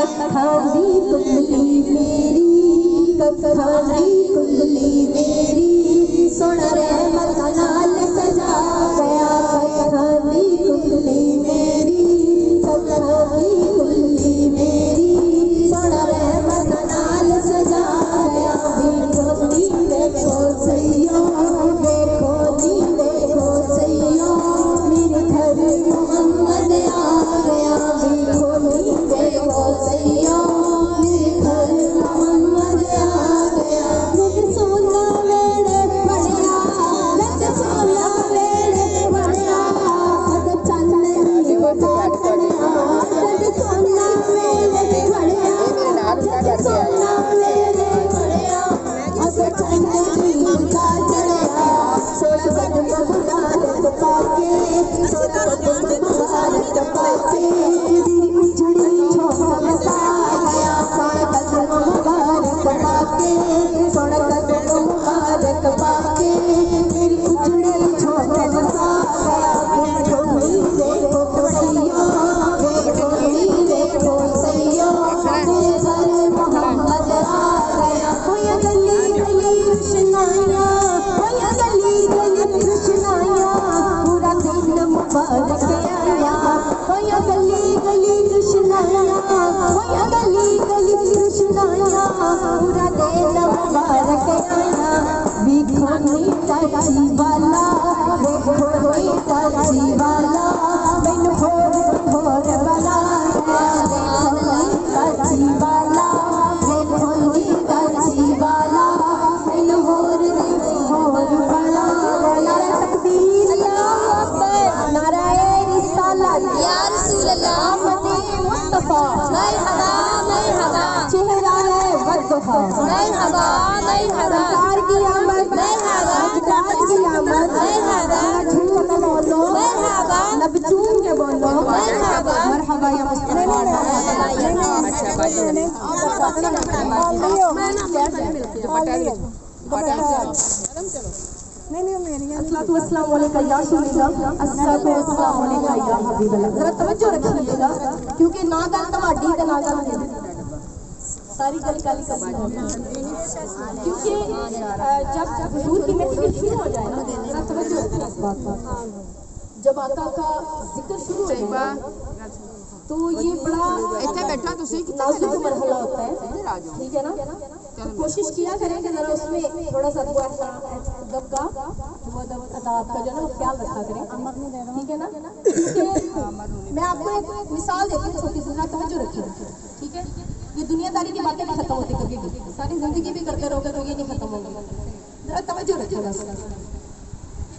कखानी कुंडली मेरी, कखानी कुंडली मेरी, सोना रहमत नाल सजा गया। कखानी कुंडली मेरी, कखानी कुंडली मेरी, सोना रहमत नाल सजा गया। देखो नी देखो सैया, देखो नी देखो सैया, मेरे घर मोहम्मद आ गया। देखो नी देखो सैया, मेरे घर मोहम्मद आ गया। रत सोना वेले बढ़िया, रत सोना वेले बढ़िया, सद चन्ने निवटा खड़िया। रत सोना वेले बढ़िया, रत सोना वेले बढ़िया, सद चन्ने निवटा खड़िया। सोना बद मुबारक पाके, सोना बद मुबारक पाके, मेरी उजड़ी छोड़ बसा गया। सोना बद मुबारक पाके, सोना बद मुबारक पाके, मेरी उजड़ी छोड़ बसा गया। देखो नी देखो सैया, देखो नी देखो सैया, मेरे घर मोहम्मद आ गया। होया गली गली रोशनाइयां, होया गली गली रोशनाइयां, पूरा दिन मुबारक आया। होया गली गली रोशनाइयां, होया गली गली रोशनाइयां, पूरा दिन मुबारक आया। देखो नी टैक्सी वाला, देखो नी टैक्सी वाला, मैनू होर होर बना गया। देखो नी टैक्सी वाला, देखो नी टैक्सी वाला, मैनू होर बना गया। नारा तकबीर, अल्लाहू अकबर, नाराए रिसालत, या रसूल अल्लाह, मदे मुस्तफा, मरहबा मरहबा, चेहरा है वद्दुहा, मरहबा मरहबा, सरकार की आमद, मरहबा, सरकार की आमद, मरहबा, झूम के बोलो, मरहबा, लब चूम के बोलो, मरहबा मरहबा या मुस्तफा। अस्सलाम वालेकुम या रसूलल्लाह, अस्सलाम वालेकुम या हबीबल्लाह। जरा तवज्जो रखिएगा क्योंकि ना गल तवाडी ते ना गल मेरी, सारी गल काली करनी क्योंकि जब हुजूर की महफिल शुरू हो जाए ना, जरा तवज्जो रखिएगा इस बात पर। जब आका का जिक्र शुरू हो जाए तो ये बड़ा इतना बैठा तुसी नाजुक मरहला होता है, ठीक है ना। तो कोशिश किया करें कि जरा उसमें थोड़ा सा अदब का अदाब का जो ना ख्याल रखा करें, ठीक है ना। मैं आपको एक मिसाल देती हूँ छोटी सी, तवज्जो रखिए, ठीक है। ये दुनियादारी की बातें नहीं खत्म होती कभी भी, सारी जिंदगी भी करते रहोगे तो ये नहीं खत्म होगी। जरा तवज्जो रखिए बस।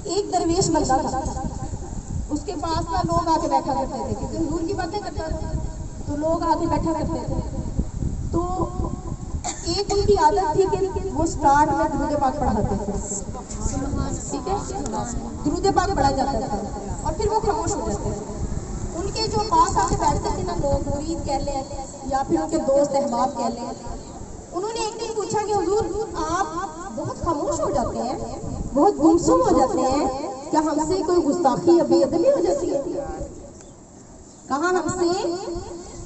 एक दरवेश बंदा था, उसके पास ना लोग आके बैठा करते थे क्योंकि हुजूर की बातें करता था, तो लोग आके बैठा करते थे। तो एक उनकी आदत थी कि वो स्टार्ट में दुरूद पाक पढ़ाते थे, ठीक है। दुरूद पाक पढ़ा जाता था और फिर वो खामोश हो जाते थे। उनके जो पास आके बैठते थे ना लोग, मुरीद कह लें या फिर उनके दोस्त अहबाब कह लें, उन्होंने एक दिन पूछा कि हुजूर आप बहुत खामोश हो जाते हैं, बहुत गुमसुम हो जाते हैं, क्या हमसे कोई गुस्ताखी या बेअदबी हो जाती है? कहा हमसे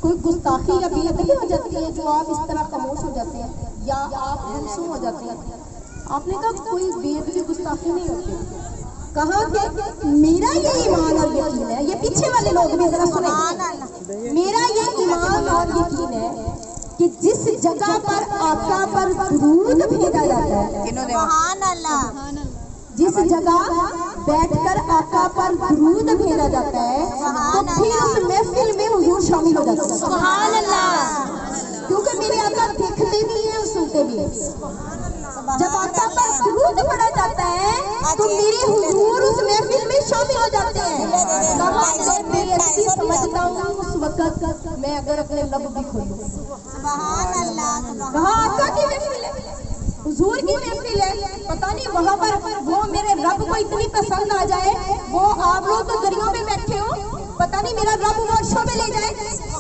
कोई गुस्ताखी या बेअदबी हो जाती है जो आप इस तरह खामोश हो जाते हैं या आप गुमसुम हो जाते हैं? आपने कहा कोई बेअदबी गुस्ताखी नहीं होती। कहा कि मेरा ये ईमान और यकीन है, ये पीछे वाले लोग भी जरा सुने, मेरा ये ईमान और यकीन है कि जिस जगह पर आका पर दुरूद भेजा जाता है, सुभान अल्लाह, जिस जगह बैठकर आका पर दुरूद भेजा जाता है तो फिर उस महफिल में हुजूर शामिल हो जाते हैं, सुभान अल्लाह। क्योंकि मेरे आका देखते भी हैं और सुनते भी हैं। जब आका पर दुरूद पढ़ा जाता है तो मेरे हुजूर उस महफिल में शामिल हो जाते हैं। समझता हूँ उस वक्त मैं अगर अपने लब भी खोलूं, सुभान अल्लाह, कहा आका की महफिल है, हुजूर की महफिल है, पता नहीं वहाँ पर वो मेरे रब को इतनी पसंद आ जाए, वो आप लोग तो दरियों में बैठे हो, पता नहीं मेरा रब वर्षों में ले जाए,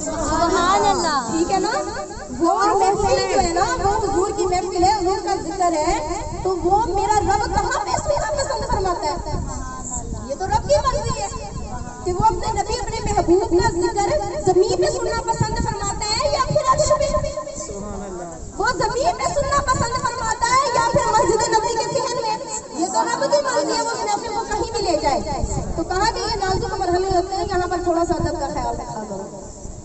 सुभान अल्लाह, ठीक है ना। वो महफिल जो है ना वो हुजूर की महफिल है, हुजूर का जिक्र है, तो वो मेरा रब कहाँ पे सुनना पसंद फरमाता है? ये तो रब की मर्जी है कि वो अपने नबी अपने महबूब का जिक्र जमीन पे सुनना पसंद फरमाता है या फिर सा अदब का ख्याल रखा करो,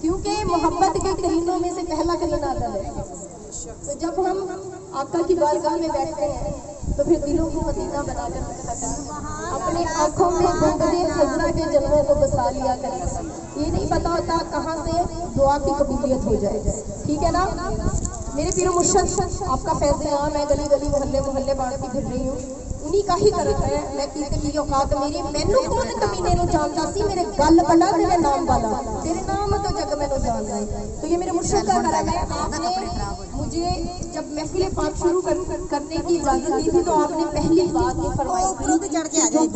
क्योंकि मोहब्बत के करीनों में से पहला करीना अदब है। तो जब हम आका की बारगाह में बैठते हैं तो फिर दिलों को मदीना बनाकर रखा करें, अपने आंखों में गुंबदे खजरा के जलवों को बसा लिया करें। ये नहीं पता होता कहाँ से दुआ की कबूलियत हो जाए, ठीक है ना। मेरे पीरो मुर्शद आपका फैज़ आम है, गली गली मोहल्ले मोहल्ले बांटती फिर रही हूँ, उन्हीं का ही करता है। मैं की औकात मेरी, मैनू कौन कमीने नु जानता सी, मेरे गल बड़ा तेरे नाम वाला, तेरे नाम तो जग मैनू जान रहा। तो ये मेरे मुर्शद का करम है। आपने मुझे जब महफिल पाक शुरू करने की इजाजत दी थी तो आपने पहली बात ये फरमाई थी